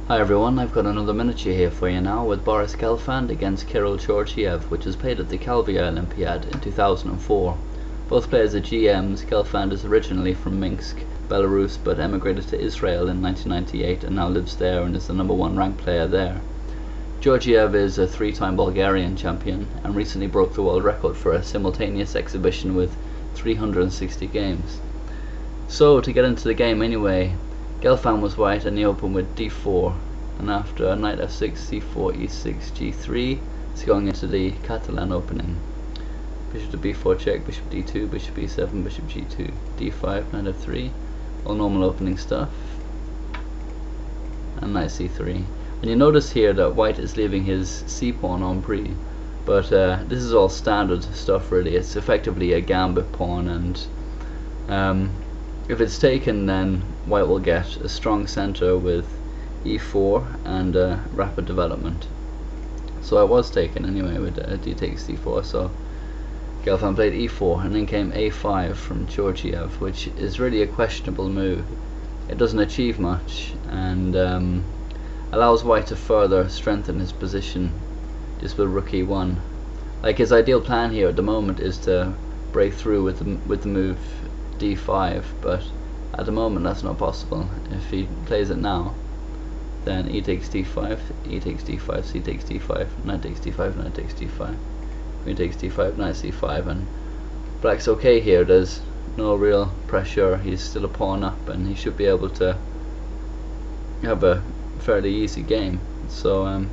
Hi everyone, I've got another miniature here for you now with Boris Gelfand against Kiril Georgiev, which was played at the Calvi Olympiad in 2004. Both players are GMs. Gelfand is originally from Minsk, Belarus, but emigrated to Israel in 1998 and now lives there and is the #1 ranked player there. Georgiev is a 3-time Bulgarian champion and recently broke the world record for a simultaneous exhibition with 360 games. So to get into the game anyway, Gelfand was white and he opened with d4, and after knight f6, c4, e6, g3, it's going into the Catalan opening. Bishop to b4 check, bishop d2, bishop e7, bishop g2, d5, knight f3, all normal opening stuff, and knight c3. And you notice here that white is leaving his c-pawn on pre, but this is all standard stuff really. It's effectively a gambit pawn, and if it's taken, then white will get a strong center with e4 and rapid development. So it was taken anyway with d takes d4. So Gelfand played e4 and then came a5 from Georgiev, which is really a questionable move. It doesn't achieve much and allows white to further strengthen his position just with rook e1. Like, his ideal plan here at the moment is to break through with the move d5, but at the moment that's not possible. If he plays it now, then e takes d5, e takes d5, c takes d5, knight takes d5, knight takes d5, queen takes d5, knight c5, and black's okay here. There's no real pressure. He's still a pawn up and he should be able to have a fairly easy game. So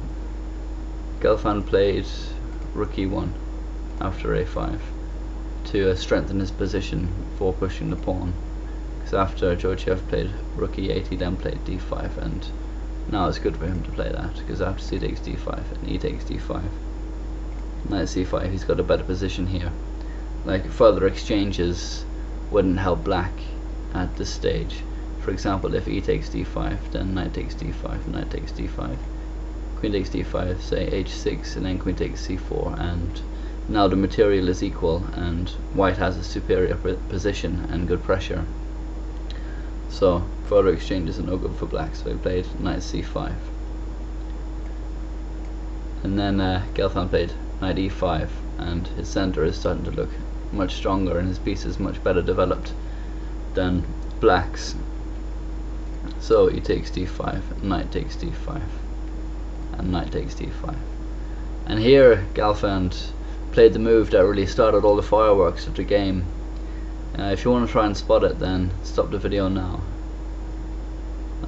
Gelfand played rook e1 after a5 to strengthen his position for pushing the pawn, because after Georgiev played rook e8 he then played d5, and now it's good for him to play that, because after c takes d5 and e takes d5, knight c5, he's got a better position here. Like, further exchanges wouldn't help black at this stage. For example, if e takes d5, then knight takes d5, knight takes d5, queen takes d5, say h6, and then queen takes c4, and now the material is equal and white has a superior position and good pressure. So further exchanges are no good for black, so he played knight c5. And then Gelfand played knight e5, and his center is starting to look much stronger and his piece is much better developed than black's. So e takes d5, knight takes d5, and knight takes d5. And here Gelfand played the move that really started all the fireworks of the game. If you want to try and spot it, then stop the video now.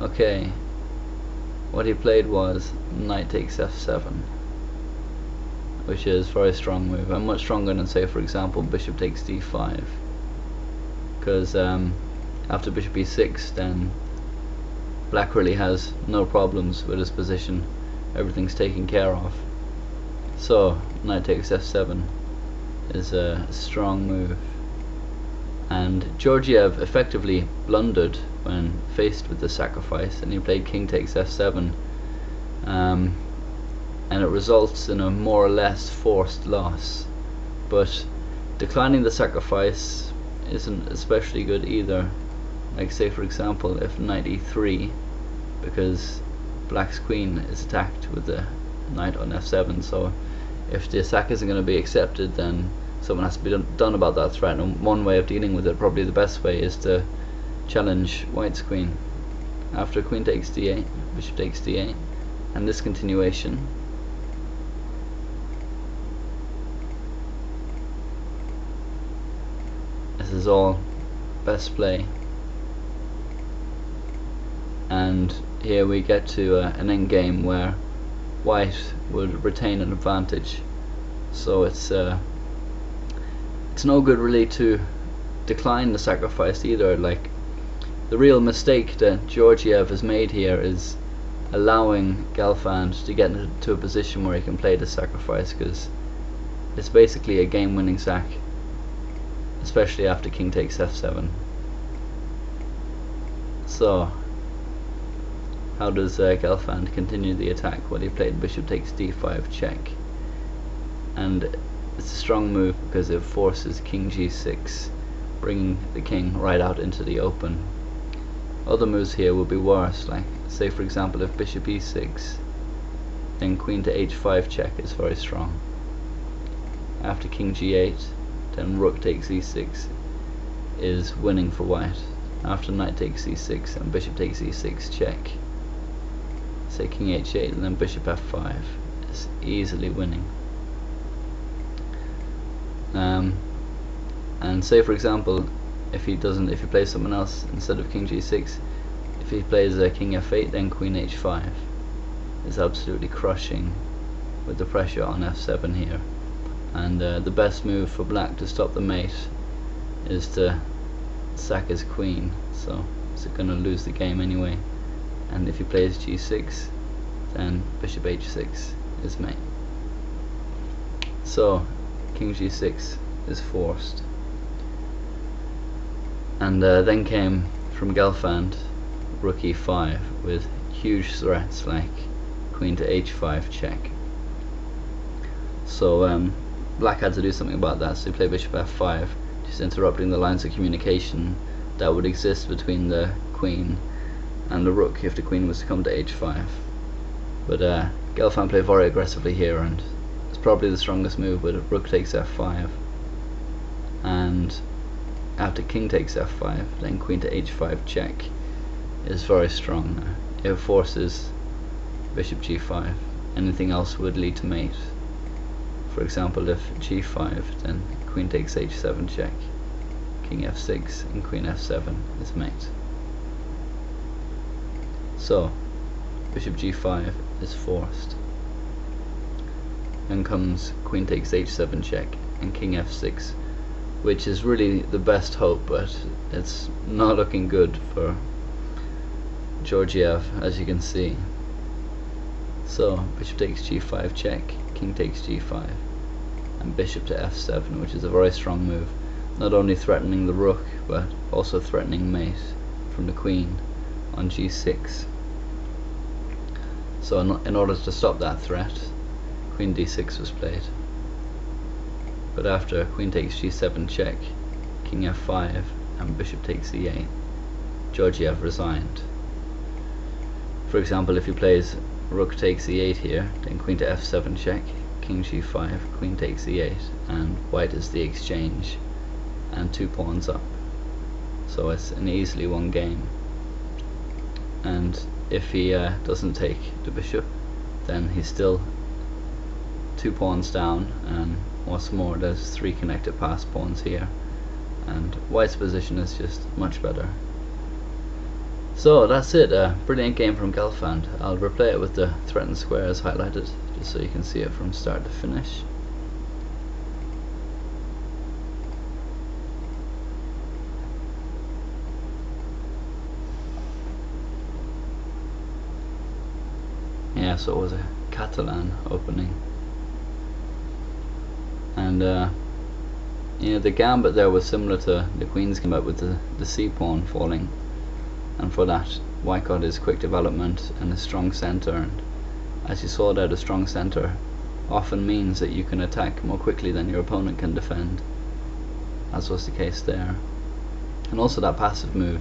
Okay, what he played was knight takes f7, which is a very strong move, and much stronger than, say, for example, bishop takes d5, because after bishop e6 then black really has no problems with his position. Everything's taken care of. So knight takes f7 is a strong move, and Georgiev effectively blundered when faced with the sacrifice, and he played king takes f7, and it results in a more or less forced loss. But declining the sacrifice isn't especially good either. Like, say for example, if knight e3, because black's queen is attacked with the knight on f7, so if the attack isn't going to be accepted, then something has to be done about that threat, and one way of dealing with it, probably the best way, is to challenge white's queen. After queen takes d8, bishop takes d8, and this continuation, this is all best play. And here we get to an endgame where white would retain an advantage. So it's no good really to decline the sacrifice either. Like, the real mistake that Georgiev has made here is allowing Gelfand to get into a position where he can play the sacrifice, because it's basically a game-winning sack, especially after king takes f7. So how does Gelfand continue the attack? Well, he played bishop takes d5 check, and it's a strong move because it forces king g6, bringing the king right out into the open. Other moves here will be worse, like say for example if bishop e6, then queen to h5 check is very strong. After king g8, then rook takes e6 is winning for white. After knight takes e6 and bishop takes e6 check, say king h8 and then bishop f5 is easily winning. And say for example if he plays someone else instead of king g6, if he plays king f8, then queen h5 is absolutely crushing with the pressure on f7 here. And the best move for black to stop the mate is to sack his queen, so he's going to lose the game anyway. And if he plays g6, then bishop h6 is mate. So king g6 is forced. And then came from Gelfand rook e5 with huge threats like queen to h5 check. So black had to do something about that, so he played bishop f5, just interrupting the lines of communication that would exist between the queen and the rook if the queen was to come to h5. But Gelfand played very aggressively here, and it's probably the strongest move with rook takes f5, and after king takes f5, then queen to h5 check is very strong. It forces bishop g5. Anything else would lead to mate. For example, if g5, then queen takes h7 check, king f6 and queen f7 is mate. So bishop g5 is forced. Then comes queen takes h7 check and king f6, which is really the best hope, but it's not looking good for Georgiev, as you can see. So bishop takes g5 check, king takes g5 and bishop to f7, which is a very strong move, not only threatening the rook but also threatening mate from the queen on g6. So in order to stop that threat, queen d6 was played. But after queen takes g7 check, king f5 and bishop takes e8, Georgiev resigned. For example, if he plays rook takes e8 here, then queen to f7 check, king g5, queen takes e8, and white is the exchange and 2 pawns up. So it's an easily won game. And if he doesn't take the bishop, then he's still 2 pawns down, and what's more, there's 3 connected pass pawns here, and white's position is just much better. So that's it, a brilliant game from Gelfand. I'll replay it with the threatened squares highlighted, just so you can see it from start to finish. Yeah, so it was a Catalan opening. And you know, the gambit there was similar to the queen's gambit with the c-pawn falling, and for that white got his quick development and a strong center, and as you saw there, the strong center often means that you can attack more quickly than your opponent can defend, as was the case there. And also that passive move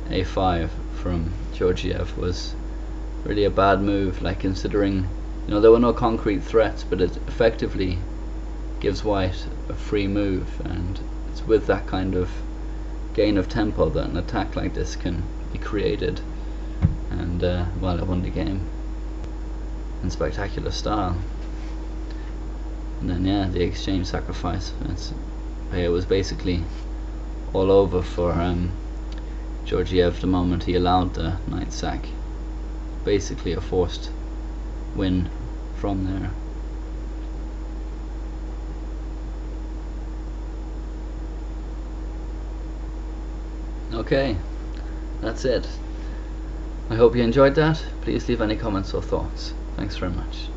a5 from Georgiev was really a bad move, like considering, you know, there were no concrete threats, but it effectively gives white a free move, and it's with that kind of gain of tempo that an attack like this can be created. And well, it won the game in spectacular style. And then yeah, the exchange sacrifice, it was basically all over for Georgiev the moment he allowed the knight sack. Basically a forced win from there. Okay, that's it. I hope you enjoyed that. Please leave any comments or thoughts. Thanks very much.